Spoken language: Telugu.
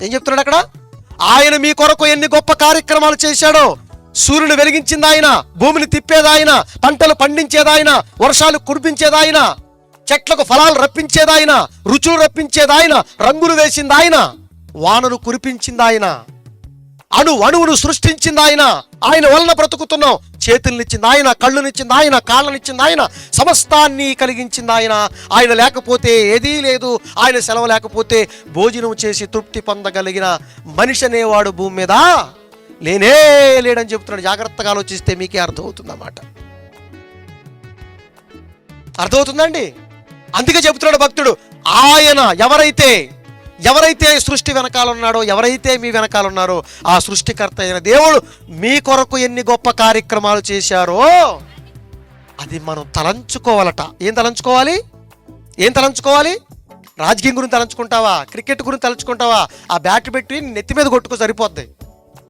ఏం చెప్తున్నాడు అక్కడ? ఆయన మీ కొరకు ఎన్ని గొప్ప కార్యక్రమాలు చేశాడో. సూర్యుని వెలిగించింది ఆయన, భూమిని తిప్పేదాయన, పంటలు పండించేదాయన, వర్షాలు కురిపించేదాయన, చెట్లకు ఫలాలు రప్పించేదాయన, రుచులు రప్పించేదాయన, రంగులు వేసింది ఆయన, వానను కురిపించింది ఆయన, అణువును సృష్టించింది ఆయన. ఆయన వలన బ్రతుకుతున్నాం. చేతులనిచ్చింది ఆయన, కళ్ళునిచ్చింది ఆయన, కాళ్ళనిచ్చింది ఆయన, సమస్తాన్ని కలిగించింది ఆయన. ఆయన లేకపోతే ఏదీ లేదు. ఆయన సెలవు లేకపోతే భోజనం చేసి తృప్తి పొందగలిగిన మనిషి అనేవాడు భూమి మీద లేనే లేడని చెప్తున్నాడు. జాగ్రత్తగా ఆలోచిస్తే మీకే అర్థమవుతుందన్నమాట. అర్థమవుతుందండి? అందుకే చెబుతున్నాడు భక్తుడు, ఆయన ఎవరైతే సృష్టి వెనకాల ఉన్నాడో, ఎవరైతే మీ వెనకాల ఉన్నారో, ఆ సృష్టికర్త అయిన దేవుడు మీ కొరకు ఎన్ని గొప్ప కార్యక్రమాలు చేశారో అది మనం తలంచుకోవాలట. ఏం తలంచుకోవాలి? రాజకీయం గురించి తలంచుకుంటావా? క్రికెట్ గురించి తలంచుకుంటావా? ఆ బ్యాట్ పెట్టి నెత్తి మీద కొట్టుకో సరిపోద్ది.